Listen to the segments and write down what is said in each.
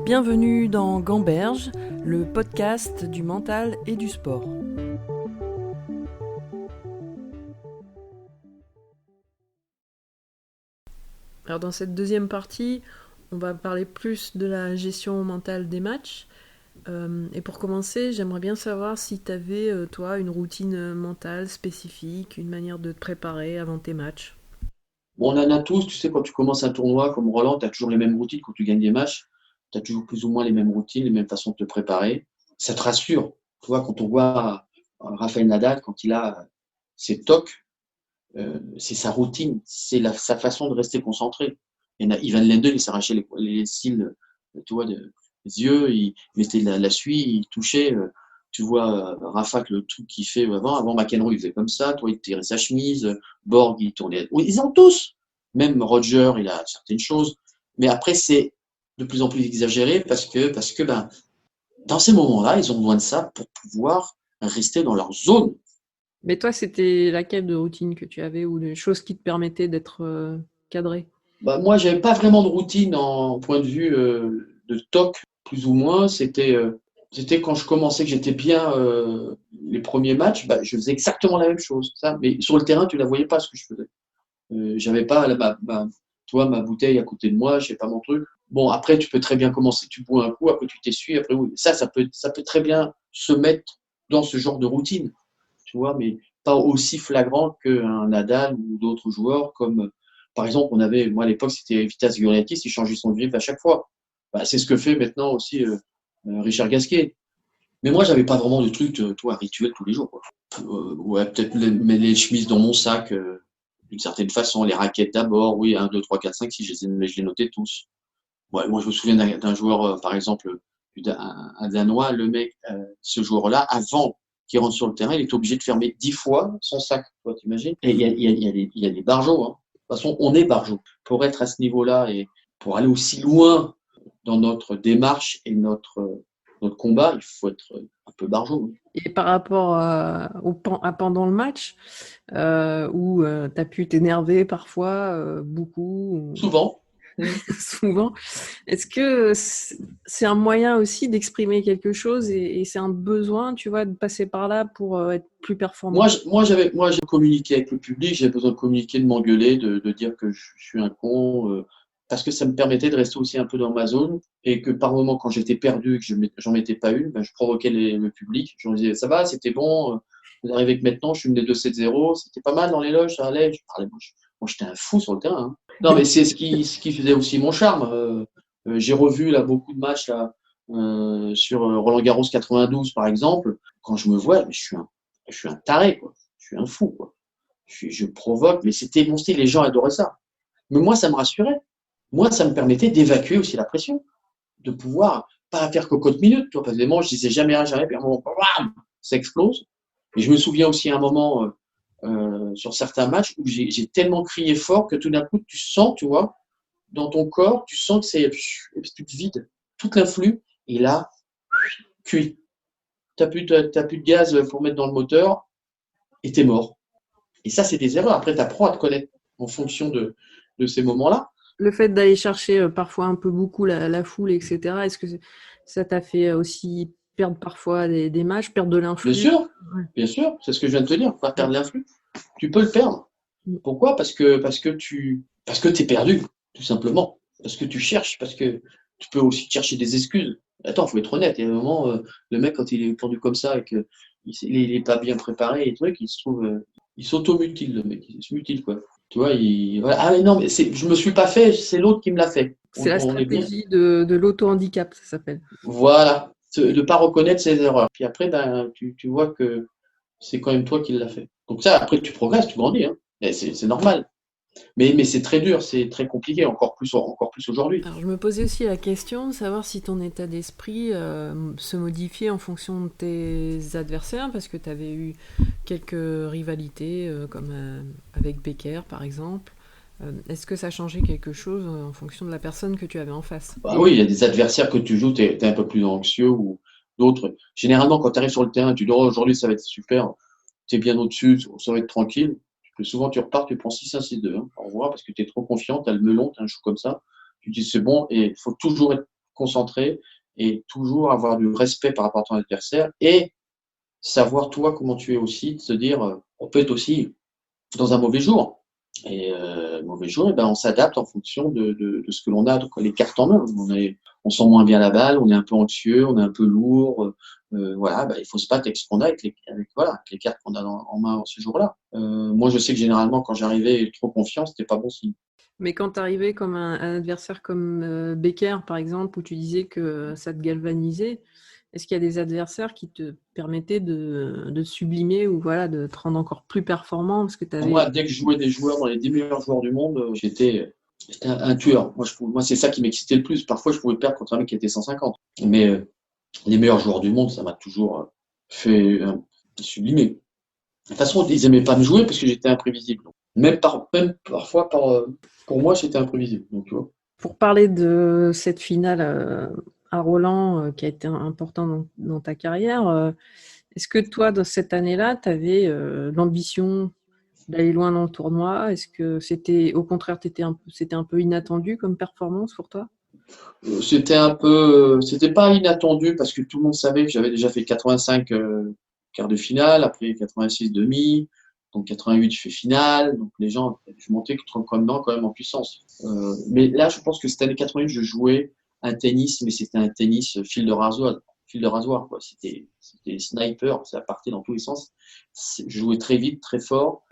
Bienvenue dans Gamberge, le podcast du mental et du sport. Alors dans cette deuxième partie, on va parler plus de la gestion mentale des matchs. Et pour commencer, j'aimerais bien savoir si tu avais, toi, une routine mentale spécifique, une manière de te préparer avant tes matchs. Bon, on en a tous, tu sais, quand tu commences un tournoi comme Roland, tu as toujours les mêmes routines quand tu gagnes des matchs. Tu as toujours plus ou moins les mêmes routines, les mêmes façons de te préparer. Ça te rassure. Tu vois, quand on voit Rafael Nadal, quand il a ses tocs, c'est sa routine, sa façon de rester concentré. Et Ivan Lendl, il s'arrachait les cils, tu vois, des yeux, il mettait la suie, il touchait. Tu vois, Rafa, le truc qu'il fait avant McEnroe, il faisait comme ça, toi, il tirait sa chemise, Borg, il tournait. Oui, ils ont tous. Même Roger, il a certaines choses. Mais après, c'est de plus en plus exagéré parce que ben, dans ces moments-là, ils ont besoin de ça pour pouvoir rester dans leur zone. Mais toi, c'était laquelle de routine que tu avais ou des choses qui te permettaient d'être cadré? Bah, moi, j'avais pas vraiment de routine en point de vue de toc, plus ou moins. C'était quand je commençais que j'étais bien les premiers matchs, bah, je faisais exactement la même chose. Ça. Mais sur le terrain, tu la voyais pas ce que je faisais. J'avais pas tu vois, ma bouteille à côté de moi, je sais pas mon truc. Bon, après, tu peux très bien commencer, tu bois un coup, après tu t'essuies, après oui. Ça peut très bien se mettre dans ce genre de routine, tu vois, mais pas aussi flagrant qu'un Nadal ou d'autres joueurs comme, par exemple, moi à l'époque, c'était Vitas Gurietis, il changeait son griffe à chaque fois. Bah, c'est ce que fait maintenant aussi Richard Gasquet. Mais moi, j'avais pas vraiment de truc, toi, rituel tous les jours, quoi. Ouais, peut-être les chemises dans mon sac, d'une certaine façon, les raquettes d'abord, oui, 1, 2, 3, 4, 5, 6, je les notais tous. Ouais, moi, je me souviens d'un joueur, par exemple, un Danois, le mec, ce joueur-là, avant qu'il rentre sur le terrain, il est obligé de fermer 10 fois son sac, toi, t'imagines? Et il y a des barjots, hein. De toute façon, on est barjots. Pour être à ce niveau-là et pour aller aussi loin dans notre démarche et notre combat, il faut être un peu barjot, hein. Et par rapport à pendant le match, où tu as pu t'énerver parfois, beaucoup, Souvent. Mm. souvent, est-ce que c'est un moyen aussi d'exprimer quelque chose et c'est un besoin, tu vois, de passer par là pour être plus performant? Moi, j'ai communiqué avec le public, j'avais besoin de communiquer, de m'engueuler, de dire que je suis un con, parce que ça me permettait de rester aussi un peu dans ma zone et que par moment, quand j'étais perdu et que j'en mettais pas une, ben, je provoquais le public. Je leur disais, ça va, c'était bon, vous arrivez que maintenant, je suis mené 2-7-0, c'était pas mal dans les loges, ça allait. Je parlais, moi, j'étais un fou sur le terrain, hein. Non, mais c'est ce qui faisait aussi mon charme. J'ai revu là beaucoup de matchs là, sur Roland-Garros 92, par exemple. Quand je me vois, mais je suis un taré, quoi. Je suis un fou, quoi. Je provoque, mais c'était mon style, les gens adoraient ça. Mais moi, ça me rassurait. Moi, ça me permettait d'évacuer aussi la pression, de pouvoir pas faire cocotte minute, toi, parce que moi, je disais jamais rien, jamais, puis à un moment, bam, ça explose. Et je me souviens aussi à un moment, sur certains matchs, où j'ai tellement crié fort que tout d'un coup, tu sens, tu vois, dans ton corps, tu sens que tu te vides, tout l'influx, et là, cuit. T'as plus de gaz pour mettre dans le moteur, et t'es mort. Et ça, c'est des erreurs. Après, tu apprends à te connaître en fonction de ces moments-là. Le fait d'aller chercher parfois un peu beaucoup la foule, etc., est-ce que ça t'a fait aussi perdre parfois des matchs, perdre de Bien l'influx? sûr, Ouais. bien sûr, c'est ce que je viens de te dire, pas perdre l'influx. Tu peux le perdre. Pourquoi? Parce que t'es perdu, tout simplement. Parce que tu cherches, parce que tu peux aussi chercher des excuses. Attends, faut être honnête. Il y a un moment, le mec, quand il est tendu comme ça et qu'il il est pas bien préparé et truc, il se trouve, il s'automutile, le mec. Il se mutile, quoi. Tu vois, voilà. Ah, mais non, mais je me suis pas fait, c'est l'autre qui me l'a fait. C'est la On est bien. stratégie de l'auto-handicap, ça s'appelle. Voilà, de ne pas reconnaître ses erreurs. Puis après, ben, tu vois que c'est quand même toi qui l'as fait. Donc ça, après, tu progresses, tu grandis, hein. Et c'est normal. Mais c'est très dur, c'est très compliqué, encore plus aujourd'hui. Alors, je me posais aussi la question de savoir si ton état d'esprit se modifiait en fonction de tes adversaires, parce que tu avais eu quelques rivalités, comme avec Becker par exemple. Est-ce que ça changeait quelque chose en fonction de la personne que tu avais en face? Bah oui, il y a des adversaires que tu joues, tu es un peu plus anxieux ou d'autres. Généralement, quand tu arrives sur le terrain, tu dis, oh, aujourd'hui, ça va être super, tu es bien au-dessus, ça va être tranquille. Souvent, tu repars, tu prends 6-1, 6-2, hein. Au revoir, parce que tu es trop confiant, tu as le melon, tu as un chou comme ça. Tu dis, c'est bon, et il faut toujours être concentré et toujours avoir du respect par rapport à ton adversaire et savoir toi comment tu es aussi, de se dire on peut être aussi dans un mauvais jour. Et mauvais jour, et ben on s'adapte en fonction de ce que l'on a, donc les cartes en main. On sent moins bien la balle, on est un peu anxieux, on est un peu lourd. Voilà, ben, il faut se battre avec ce qu'on a, voilà, avec les cartes qu'on a en main ce jour-là. Moi, je sais que généralement, quand j'arrivais trop confiant, c'était pas bon signe. Mais quand tu arrivais comme un adversaire comme Becker, par exemple, où tu disais que ça te galvanisait, est-ce qu'il y a des adversaires qui te permettaient de sublimer ou voilà, de te rendre encore plus performant parce que tu Pour avais... moi, dès que je jouais des joueurs dans les 10 meilleurs joueurs du monde, j'étais un tueur. Moi, c'est ça qui m'excitait le plus. Parfois, je pouvais perdre contre un mec qui était 150. Mais les meilleurs joueurs du monde, ça m'a toujours fait sublimer. De toute façon, ils aimaient pas me jouer parce que j'étais imprévisible. Même parfois, pour moi, j'étais imprévisible. Donc, tu vois. Pour parler de cette finale à Roland qui a été importante dans ta carrière, est-ce que toi, dans cette année-là, tu avais l'ambition d'aller loin dans le tournoi? Est-ce que c'était, au contraire, c'était un peu inattendu comme performance pour toi? C'était pas inattendu parce que tout le monde savait que j'avais déjà fait 85 quarts de finale, après 86 demi, donc 88 je fais finale, donc les gens, je montais quand même en puissance. Mais là, je pense que cette année 88, je jouais un tennis, mais c'était un tennis fil de rasoir quoi. C'était sniper, ça partait dans tous les sens. Je jouais très vite, très fort.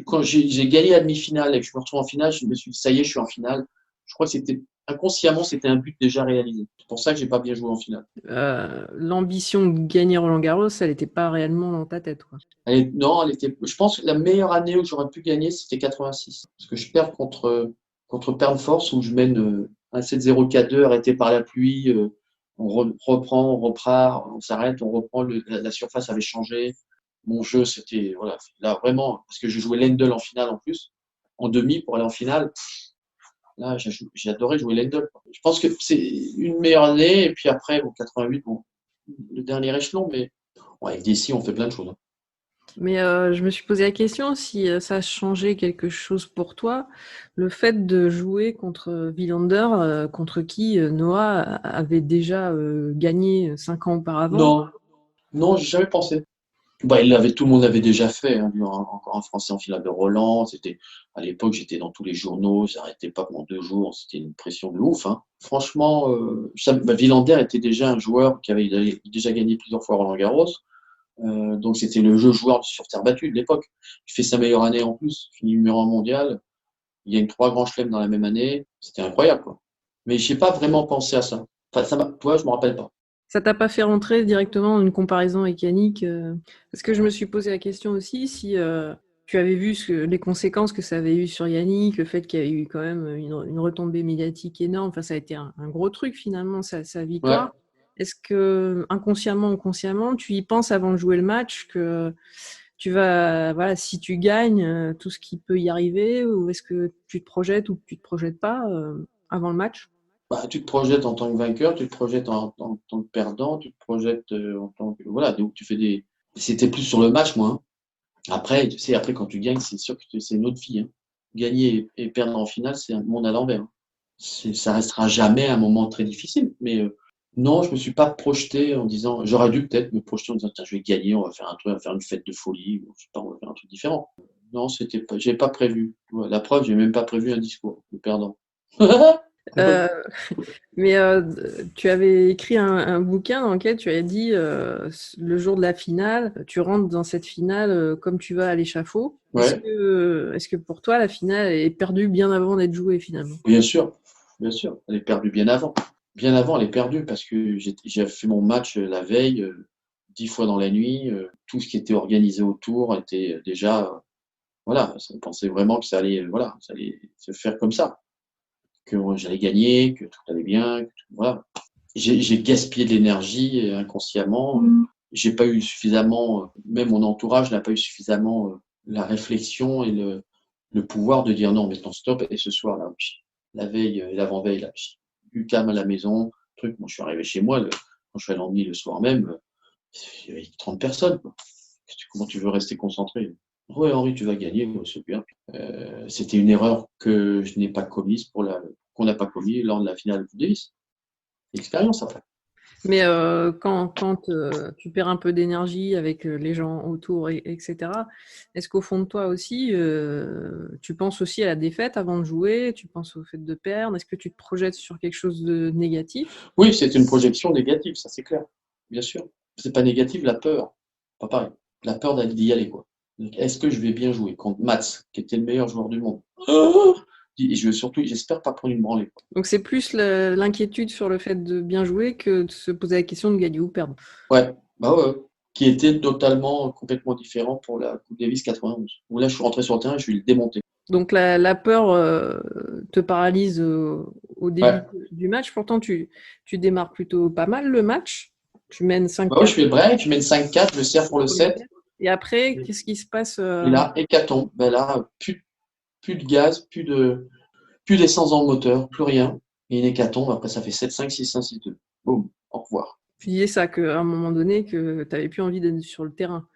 Quand j'ai gagné la demi-finale et que je me retrouve en finale, je me suis dit ça y est, je suis en finale. Je crois que c'était inconsciemment, c'était un but déjà réalisé. C'est pour ça que j'ai pas bien joué en finale. L'ambition de gagner Roland-Garros, elle n'était pas réellement dans ta tête, quoi. Non, je pense que la meilleure année où j'aurais pu gagner, c'était 86. Parce que je perds contre Pernfors où je mène un 7-0 4-2 arrêté par la pluie. Reprend, on repart, on s'arrête, on reprend. La surface avait changé. Mon jeu, c'était, voilà, là vraiment, parce que je jouais Lendl en finale en plus, en demi pour aller en finale. Là, j'ai adoré jouer Lendl. Je pense que c'est une meilleure année. Et puis après, bon, 88, bon, le dernier échelon, mais ouais, avec DC, on fait plein de choses. Hein. Mais je me suis posé la question si ça a changé quelque chose pour toi, le fait de jouer contre Wilander, contre qui Noah avait déjà gagné 5 ans auparavant. Non, non, j'ai jamais pensé. Bah, tout le monde l'avait déjà fait. Hein, encore un Français en finale de Roland. À l'époque, j'étais dans tous les journaux. J'arrêtais pas pendant 2 jours. C'était une pression de ouf. Hein. Franchement, Wilander était déjà un joueur qui avait déjà gagné plusieurs fois Roland-Garros. Donc c'était le jeu joueur sur terre battue de l'époque. Il fait sa meilleure année en plus, finit numéro 1 mondial. Il gagne 3 grands chelems dans la même année. C'était incroyable, quoi. Mais j'ai pas vraiment pensé à ça. Enfin, toi, je me rappelle pas. Ça t'a pas fait rentrer directement dans une comparaison avec Yannick parce que je me suis posé la question aussi si tu avais vu les conséquences que ça avait eu sur Yannick, le fait qu'il y a eu quand même une retombée médiatique énorme. Enfin, ça a été un gros truc finalement, sa Ouais. victoire. Est-ce que inconsciemment ou consciemment, tu y penses avant de jouer le match que tu vas, voilà, si tu gagnes, tout ce qui peut y arriver, ou est-ce que tu te projettes ou tu te projettes pas avant le match? Bah, tu te projettes en tant que vainqueur, tu te projettes en tant que perdant, tu te projettes en tant que. Voilà, donc tu fais des. C'était plus sur le match, moi. Hein. Après, tu sais, après, quand tu gagnes, c'est sûr que c'est une autre vie. Hein. Gagner et perdre en finale, c'est un monde à l'envers. Hein. Ça restera jamais un moment très difficile. Mais non, je me suis pas projeté en disant. J'aurais dû peut-être me projeter en disant, tiens, je vais gagner, on va faire un truc, on va faire une fête de folie, ou je sais pas, on va faire un truc différent. Non, j'ai pas prévu. Ouais, la preuve, j'ai même pas prévu un discours, le perdant. Euh, Mais tu avais écrit un bouquin dans lequel tu avais dit le jour de la finale, tu rentres dans cette finale comme tu vas à l'échafaud. Ouais, Est-ce que pour toi, la finale est perdue bien avant d'être jouée finalement? bien sûr, bien sûr. Elle est perdue bien avant. Bien avant, elle est perdue parce que j'ai fait mon match la veille, 10 fois dans la nuit. Tout ce qui était organisé autour était déjà, voilà, on pensait vraiment que voilà, ça allait se faire comme ça, que j'allais gagner, que tout allait bien, voilà. J'ai gaspillé de l'énergie inconsciemment. J'ai pas eu suffisamment, même mon entourage n'a pas eu suffisamment la réflexion et le pouvoir de dire non, maintenant stop. Et ce soir, là, la veille et l'avant-veille, là, du calme à la maison, truc. Moi, je suis arrivé chez moi, quand je suis allé en nuit le soir même, il y avait 30 personnes. Quoi. Comment tu veux rester concentré? Ouais, Henri, tu vas gagner, ouais, c'est bien. C'était une erreur que je n'ai pas commise qu'on n'a pas commis lors de la finale de Davis. L'expérience après. Mais quand tu perds un peu d'énergie avec les gens autour, etc., est-ce qu'au fond de toi aussi, tu penses aussi à la défaite avant de jouer? Tu penses au fait de perdre? Est-ce que tu te projettes sur quelque chose de négatif? Oui, c'est une projection négative, ça c'est clair, bien sûr. C'est pas négatif, la peur, pas pareil. La peur d'y aller, quoi. Donc, est-ce que je vais bien jouer contre Mats, qui était le meilleur joueur du monde? Et je surtout, j'espère pas prendre une branlée, quoi. Donc c'est plus l'inquiétude sur le fait de bien jouer que de se poser la question de gagner ou perdre. Ouais, bah ouais, ouais. Qui était totalement, complètement différent pour la Coupe Davis 91. Où là, je suis rentré sur le terrain et je vais le démonter. Donc la peur te paralyse au début Ouais. du match. Pourtant, tu démarres plutôt pas mal le match. Tu mènes Bah ouais, je 5-4. fais le break, je mets le 5-4, je sers pour le 7. Et après, qu'est-ce qui se passe Et là, hécatombe. Ben là, plus de gaz, plus d'essence dans le moteur, plus rien. Et une hécatombe, après ça fait 7-5-6-1-6-2. Boum, au revoir. Tu disais ça qu'à un moment donné, que tu n'avais plus envie d'être sur le terrain.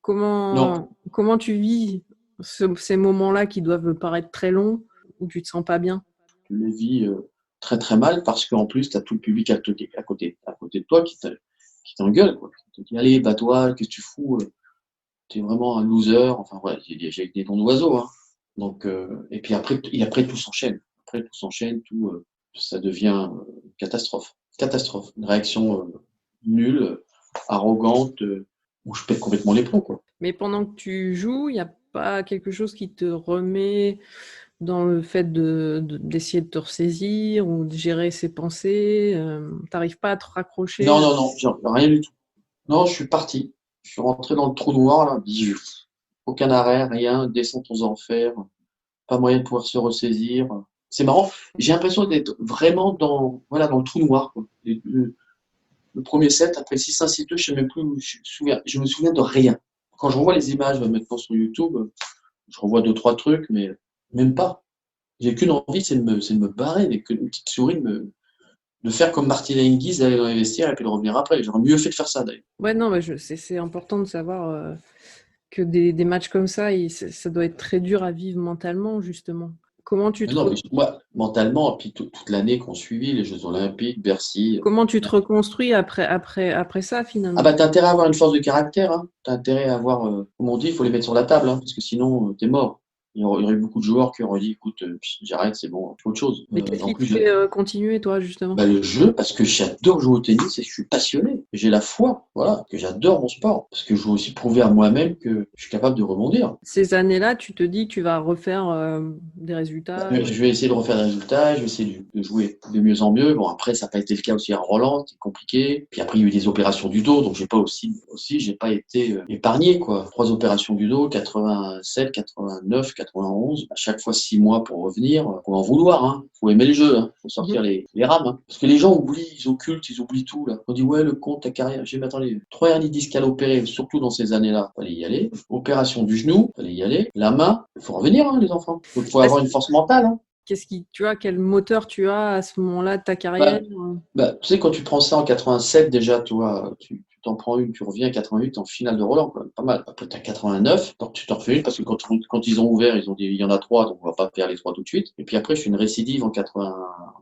Non, Comment tu vis ces moments-là qui doivent paraître très longs, où tu te sens pas bien? tu le vis très très mal parce qu'en plus, tu as tout le public à côté de toi qui t'engueule, quoi. Qui te dit, allez, bats-toi, qu'est-ce que tu fous? T'es vraiment un loser. Enfin, voilà, j'ai des noms d'oiseaux, hein. Donc, et après, tout s'enchaîne. Après, tout s'enchaîne, ça devient une catastrophe. Catastrophe. Une réaction nulle, arrogante, où je pète complètement les plombs, quoi. Mais pendant que tu joues, il n'y a pas quelque chose qui te remet dans le fait d'essayer de te ressaisir ou de gérer ses pensées. T'arrives pas à te raccrocher. Non, non, non, rien du tout. Non, je suis parti. Je suis rentré dans le trou noir, là. Aucun arrêt, rien, descente aux enfers, pas moyen de pouvoir se ressaisir. C'est marrant. J'ai l'impression d'être vraiment voilà, dans le trou noir, quoi. Le premier set, après 6-1-6-2, je sais même plus où je me souviens de rien. Quand je revois les images maintenant sur YouTube, je revois deux, trois trucs, mais même pas. J'ai qu'une envie, c'est de me barrer, avec une petite souris, de faire comme Martina Hingis, d'aller dans les vestiaires et puis de revenir après. J'aurais mieux fait de faire ça, d'ailleurs. Ouais, non, bah, c'est important de savoir que des matchs comme ça, ça doit être très dur à vivre mentalement, justement. Comment tu Mais te, non, mais moi, mentalement, et puis toute l'année qu'on suivit, les Jeux Olympiques, Bercy. comment tu te reconstruis après ça, Ah finalement? bah t'as intérêt à avoir une force de caractère, hein. T'as intérêt à avoir, comme on dit, il faut les mettre sur la table, hein, parce que sinon t'es mort. Il y aurait eu beaucoup de joueurs qui auraient dit, écoute, j'arrête, c'est bon, je fais autre chose. Mais qu'est-ce En qui te plus, fait continuer, toi, justement? bah, le jeu, parce que j'adore jouer au tennis et je suis passionné. J'ai la foi, voilà, que j'adore mon sport. Parce que je veux aussi prouver à moi-même que je suis capable de rebondir. Ces années-là, tu te dis que tu vas refaire des Bah, résultats. je vais essayer de refaire des résultats, je vais essayer de jouer de mieux en mieux. Bon, après, ça n'a pas été le cas aussi à Roland, c'est compliqué. Puis après, il y a eu des opérations du dos, donc j'ai pas été épargné, quoi. 3 opérations du dos, 87, 89, 91, à chaque fois 6 mois pour revenir. Faut en vouloir, hein. Faut aimer le jeu, hein. Faut sortir Mhm. les rames, hein. Parce que les gens oublient, ils occultent, ils oublient tout, là. On dit, ouais, le compte, ta carrière. J'ai dit, mais attendez, 3 hernies discales opérées, surtout dans ces années-là. Fallait y aller. Opération du genou, fallait y aller. La main, il faut revenir, hein, les enfants. Faut Parce avoir que- une force mentale, hein. tu vois, quel moteur tu as à ce moment-là de ta carrière? Bah, tu sais, quand tu prends ça en 87, déjà, toi, tu t'en prends une, tu reviens à 88 en finale de Roland, quoi. Pas mal. Après, tu as 89, donc tu t'en refais une, parce que quand ils ont ouvert, ils ont dit il y en a trois, donc on va pas faire les trois tout de suite. Et puis après, je fais une récidive en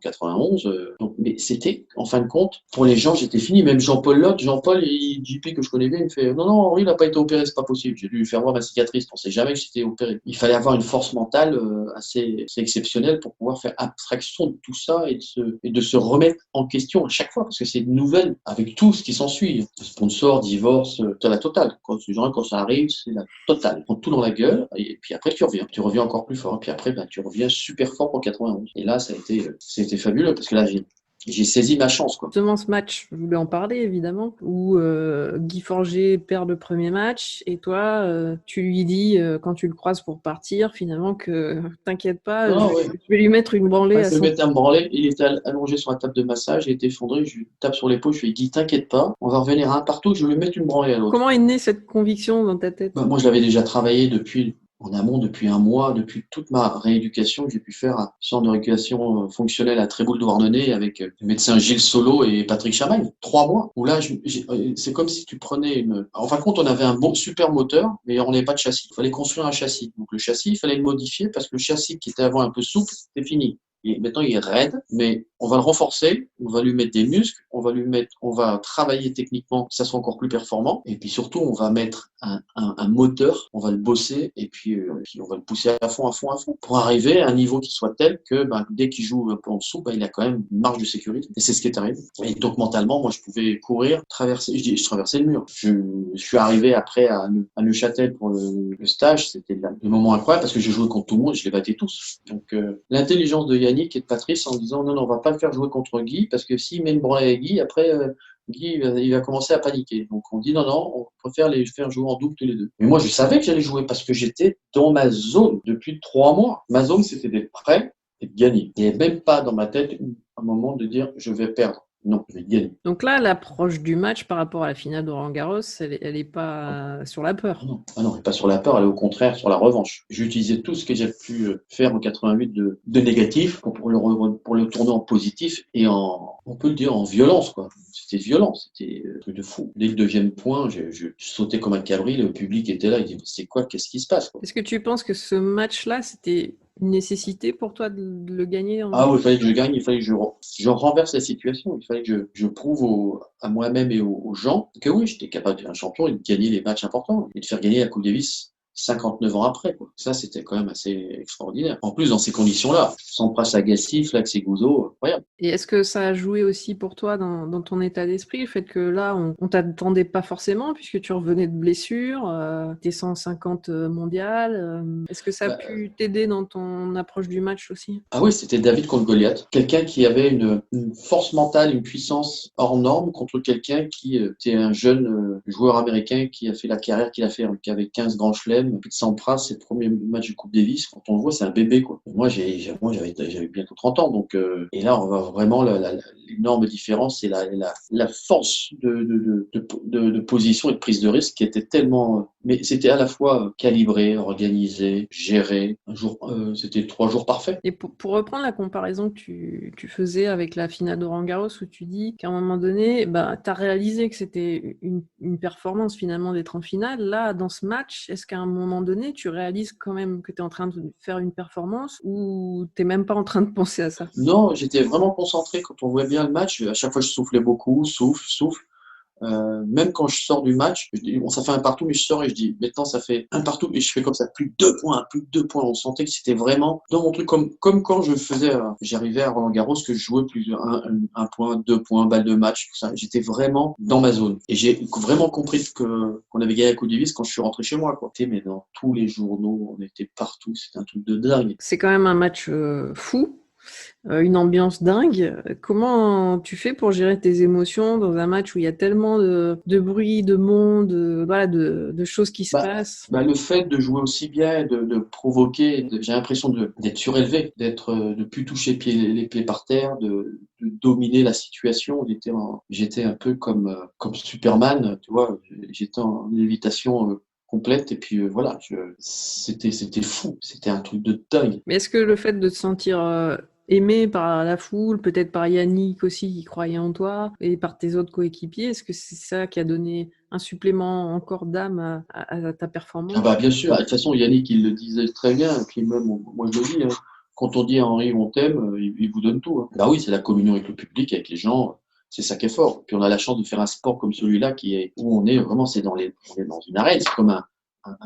91. Donc, mais c'était, en fin de compte, pour les gens, j'étais fini. Même Jean-Paul Lotte, JP que je connais bien, il me fait non, non, Henri, il n'a pas été opéré, c'est pas possible. J'ai dû lui faire voir ma cicatrice. On sait jamais que j'étais opéré. Il fallait avoir une force mentale assez exceptionnelle pour pouvoir faire abstraction de tout ça et de se remettre en question à chaque fois, parce que c'est une nouvelle avec tout ce qui s'ensuit. Sponsor, divorce, t'as la totale. Quand ça arrive, c'est la totale. Tu prends tout dans la gueule, et puis après tu reviens. Tu reviens encore plus fort. Et puis après, bah, tu reviens super fort pour 91. Et là, ça a été fabuleux, parce que là, j'ai saisi ma chance, quoi. Justement, ce match, je voulais en parler évidemment, où Guy Forget perd le premier match et toi, tu lui dis, quand tu le croises pour partir, finalement, que t'inquiète pas, Non, je, non, ouais. je vais lui mettre une branlée Ouais, à je le son. mettais à me branler. Il était allongé sur la table de massage, il était effondré. Je lui tape sur l'épaule, je lui dis t'inquiète pas, on va revenir à un partout, je vais lui mettre une branlée à l'autre. Comment est née cette conviction dans ta tête? Bah, moi, je l'avais déjà travaillé en amont depuis un mois, depuis toute ma rééducation que j'ai pu faire à centre de rééducation fonctionnelle à Tréboul-Douarnenez avec le médecin Gilles Solo et Patrick Chamagne. 3 mois où là, c'est comme si tu prenais En fin de compte, on avait un bon super moteur, mais on n'avait pas de châssis. Il fallait construire un châssis. Donc le châssis, il fallait le modifier parce que le châssis qui était avant un peu souple, c'était fini. Maintenant, il est raide, mais on va le renforcer, on va lui mettre des muscles, on va travailler techniquement, que ça soit encore plus performant. Et puis surtout, on va mettre un moteur, on va le bosser et puis on va le pousser à fond, à fond, à fond, pour arriver à un niveau qui soit tel que dès qu'il joue un peu en dessous, il a quand même une marge de sécurité. Et c'est ce qui est arrivé. Et donc mentalement, moi, je pouvais courir, traverser, je traversais le mur. Je suis arrivé après à Neuchâtel pour le stage, c'était le moment incroyable parce que j'ai joué contre tout le monde, je les battais tous. Donc l'intelligence de Yannick et de Patrice en disant non, on va pas le faire jouer contre Guy parce que s'il met une branlée avec Guy, après Guy il va commencer à paniquer. Donc on dit non, on préfère les faire jouer en double tous les deux. Mais moi je savais que j'allais jouer parce que j'étais dans ma zone depuis 3 mois. Ma zone c'était d'être prêt et de gagner. Il n'y avait même pas dans ma tête un moment de dire je vais perdre. Non, je vais gagner. Donc là, l'approche du match par rapport à la finale de Roland-Garros, elle est pas sur la peur. Non, elle n'est pas sur la peur, elle est au contraire sur la revanche. J'ai utilisé tout ce que j'ai pu faire en 88 de négatif pour le tourner en positif et on peut le dire, en violence, quoi. C'était violent, c'était un truc de fou. Dès le deuxième point, je sautais comme un cabri, le public était là, il dit, mais c'est quoi, qu'est-ce qui se passe, quoi. Est-ce que tu penses que ce match-là, c'était une nécessité pour toi de le gagner Ah oui, il fallait que je gagne, il fallait que je renverse la situation, il fallait que je prouve à moi-même et aux gens que oui, j'étais capable d'être un champion et de gagner les matchs importants et de faire gagner la Coupe Davis 59 ans après, quoi. Ça, c'était quand même assez extraordinaire. En plus, dans ces conditions-là, Sampras, Agassi, Flax et Gouzeau, incroyable. Et est-ce que ça a joué aussi pour toi dans ton état d'esprit, le fait que là, on t'attendait pas forcément, puisque tu revenais de blessure, t'es 150 mondial. Est-ce que ça a pu t'aider dans ton approche du match aussi? Ah oui, c'était David contre Goliath. Quelqu'un qui avait une force mentale, une puissance hors norme contre quelqu'un qui était un jeune joueur américain qui a fait la carrière qu'il a fait, qui avait 15 grands chelems. Puis de Sampras, c'est le premier match de Coupe Davis. Quand on le voit, c'est un bébé, quoi. Moi, j'avais bientôt 30 ans. Donc, et là, on voit vraiment l'énorme différence, c'est la force de position et de prise de risque qui était tellement. Mais c'était à la fois calibré, organisé, géré. C'était 3 jours parfaits. Et pour reprendre la comparaison que tu faisais avec la finale de Roland-Garros, où tu dis qu'à un moment donné, tu as réalisé que c'était une performance finalement d'être en finale. Là, dans ce match, est-ce qu'à un moment donné, tu réalises quand même que tu es en train de faire une performance ou tu n'es même pas en train de penser à ça? Non, j'étais vraiment concentré quand on voit bien le match. À chaque fois, je soufflais beaucoup, souffle, souffle. Même quand je sors du match, je dis, bon, ça fait un partout, mais je sors et je dis, maintenant ça fait un partout, et je fais comme ça, plus de 2 points, plus de 2 points. On sentait que c'était vraiment dans mon truc, comme quand j'arrivais à Roland-Garros, que je jouais un point, 2 points, balle de match, tout ça. J'étais vraiment dans ma zone. Et j'ai vraiment compris qu'on avait gagné la Coupe Davis quand je suis rentré chez moi, quoi. Mais dans tous les journaux, on était partout, c'était un truc de dingue. C'est quand même un match fou. Une ambiance dingue. Comment tu fais pour gérer tes émotions dans un match où il y a tellement de bruit, de monde, de choses qui se passent? Le fait de jouer aussi bien, de provoquer, j'ai l'impression d'être surélevé, de plus toucher les pieds par terre, de dominer la situation. J'étais un peu comme Superman, tu vois. J'étais en lévitation complète et puis voilà, c'était fou, c'était un truc de dingue. Mais est-ce que le fait de te sentir aimé par la foule, peut-être par Yannick aussi qui croyait en toi, et par tes autres coéquipiers, est-ce que c'est ça qui a donné un supplément encore d'âme à ta performance? Bien sûr, de toute façon Yannick il le disait très bien, et puis même moi je le dis, hein, quand on dit à Henri on t'aime, il vous donne tout, hein. Oui, c'est la communion avec le public, avec les gens, c'est ça qui est fort. Puis on a la chance de faire un sport comme celui-là où on est vraiment, on est dans une arène, c'est comme un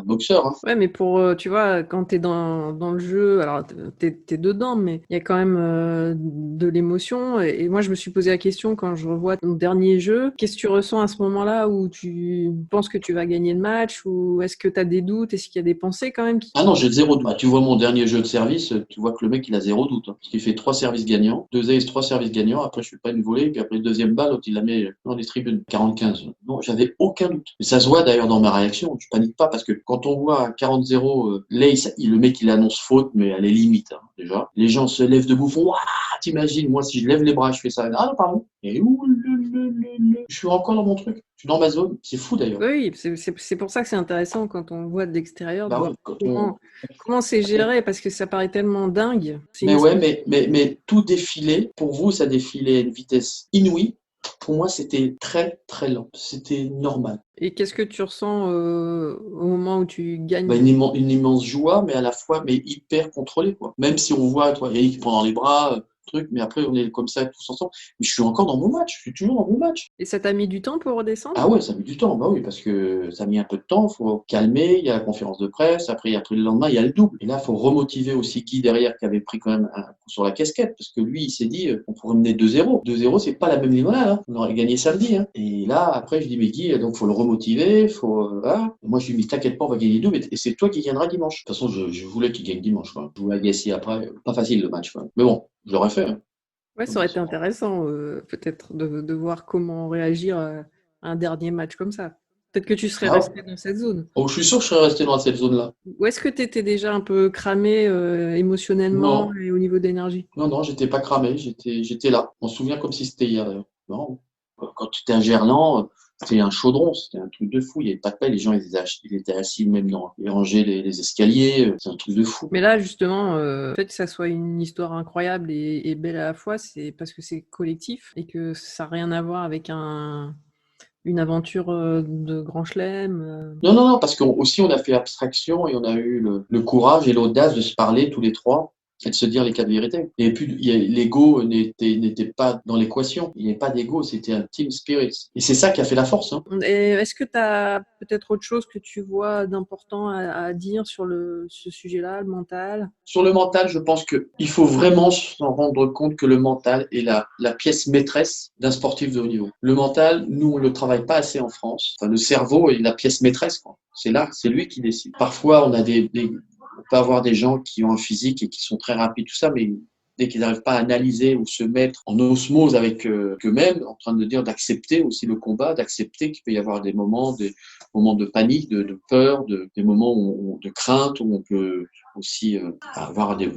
boxeur, hein. Ouais, mais tu vois, quand t'es dans le jeu, alors t'es dedans, mais il y a quand même de l'émotion. Et moi, je me suis posé la question quand je revois ton dernier jeu, qu'est-ce que tu ressens à ce moment-là où tu penses que tu vas gagner le match, ou est-ce que t'as des doutes, est-ce qu'il y a des pensées quand même Ah non, j'ai 0 doute. Tu vois mon dernier jeu de service, tu vois que le mec il a 0 doute, hein. Parce qu'il fait 3 services gagnants, 2 aces, 3 services gagnants, après je fais pas une volée, puis après le deuxième balle, l'autre il la met dans les tribunes, 45. Non, j'avais aucun doute. Et ça se voit d'ailleurs dans ma réaction, je panique pas parce que quand on voit 40-0, l'ace, le mec il annonce faute, mais elle est limite, hein, déjà. Les gens se lèvent debout, font waouh, t'imagines, moi si je lève les bras, je fais ça. Ah non, pardon. Et je suis encore dans mon truc. Je suis dans ma zone. C'est fou d'ailleurs. Oui, c'est pour ça que c'est intéressant quand on voit de l'extérieur, de Ouais, voir comment c'est géré, parce que ça paraît tellement dingue. Mais tout défilé, pour vous, ça défilait à une vitesse inouïe. pour moi, c'était très, très lent. C'était normal. Et qu'est-ce que tu ressens au moment où tu Bah, gagnes? une immense joie, mais à la fois, mais hyper contrôlée, quoi. Même si on voit, toi, Yannick qui prend dans les bras, truc, mais après, on est comme ça, tous ensemble. Mais je suis encore dans mon match. Je suis toujours dans mon match. Et ça t'a mis du temps pour redescendre? Ah ouais, ça a mis du temps, bah oui, parce que ça a mis un peu de temps, faut calmer, il y a la conférence de presse, après le lendemain, il y a le double. Et là, faut remotiver aussi Guy derrière qui avait pris quand même un coup sur la casquette, parce que lui, il s'est dit, on pourrait mener 2-0. 2-0, c'est pas la même limonade, hein. On aurait gagné samedi, hein. Et là, après, je dis, mais Guy, donc faut le remotiver, voilà. Et moi, je lui dis, mais t'inquiète pas, on va gagner double, et c'est toi qui gagneras dimanche. De toute façon, je voulais qu'il gagne dimanche, quoi. Je jouais à Gassi après, pas facile le match, quoi. Mais bon, je l'aurais fait, hein. Ouais, ça aurait été intéressant, peut-être de voir comment réagir à un dernier match comme ça. Peut-être que tu serais Ah, resté dans cette zone. oh, je suis sûr que je serais resté dans cette zone-là. Ou est-ce que tu étais déjà un peu cramé émotionnellement Non. et au niveau d'énergie? Non, non, j'étais pas cramé, j'étais là. On se souvient comme si c'était hier d'ailleurs. Non. Quand tu étais à Gerland, c'était un chaudron, c'était un truc de fou. Il n'y avait pas de paix, les gens ils étaient assis même dans les rangées, les escaliers, c'est un truc de fou. Mais là, justement, le fait que ça soit une histoire incroyable et belle à la fois, c'est parce que c'est collectif et que ça n'a rien à voir avec une aventure de grand chelem. Non, non, non, parce qu'aussi on a fait abstraction et on a eu le courage et l'audace de se parler tous les trois et de se dire les quatre vérités. Et puis l'ego n'était pas dans l'équation. Il n'y avait pas d'ego, c'était un team spirit. Et c'est ça qui a fait la force, hein. Et est-ce que tu as peut-être autre chose que tu vois d'important à dire sur ce sujet-là, le mental? Sur le mental, je pense qu'il faut vraiment s'en rendre compte que le mental est la pièce maîtresse d'un sportif de haut niveau. Le mental, nous, on ne le travaille pas assez en France. Enfin, le cerveau est la pièce maîtresse, quoi. C'est là, c'est lui qui décide. Parfois, on peut avoir des gens qui ont un physique et qui sont très rapides, tout ça, mais dès qu'ils n'arrivent pas à analyser ou se mettre en osmose avec eux-mêmes, en train de dire d'accepter aussi le combat, d'accepter qu'il peut y avoir des moments de panique, de peur, des moments de crainte, où on peut aussi avoir des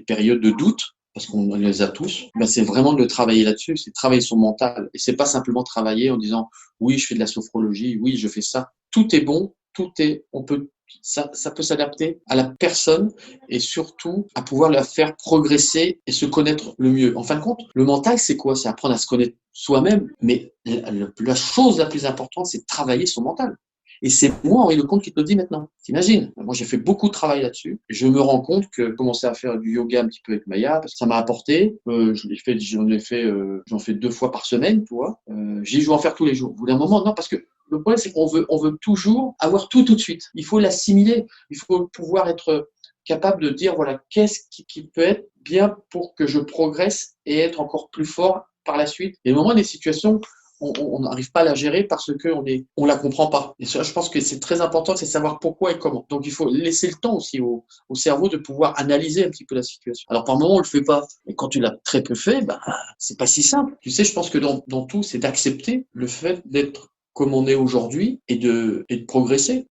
périodes de doute, parce qu'on les a tous, ben c'est vraiment de travailler là-dessus, c'est travailler son mental. Et c'est pas simplement travailler en disant oui, je fais de la sophrologie, oui, je fais ça. Tout est bon, ça peut s'adapter à la personne et surtout à pouvoir la faire progresser et se connaître le mieux. En fin de compte, le mental, c'est quoi? C'est apprendre à se connaître soi-même, mais la chose la plus importante, c'est de travailler son mental. Et c'est moi, Henri Lecomte, qui te le dis maintenant. T'imagines? Moi, j'ai fait beaucoup de travail là-dessus. Je me rends compte que commencer à faire du yoga un petit peu avec Maya, parce que ça m'a apporté. J'en fais 2 fois par semaine, tu vois. Je veux en faire tous les jours. Au bout d'un moment, non, parce que le problème, c'est on veut toujours avoir tout de suite. Il faut l'assimiler. Il faut pouvoir être capable de dire, voilà, qu'est-ce qui peut être bien pour que je progresse et être encore plus fort par la suite. Et au moment des situations, on n'arrive pas à la gérer parce qu'on la comprend pas. Et ça, je pense que c'est très important, c'est savoir pourquoi et comment. Donc, il faut laisser le temps aussi au cerveau de pouvoir analyser un petit peu la situation. Alors, par moment, on le fait pas. Et quand tu l'as très peu fait, bah, c'est pas si simple. Tu sais, je pense que dans tout, c'est d'accepter le fait d'être comme on est aujourd'hui et de progresser.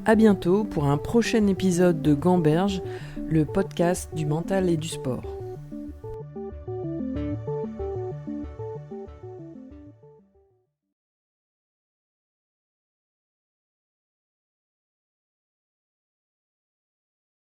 À bientôt pour un prochain épisode de Gamberge, le podcast du mental et du sport.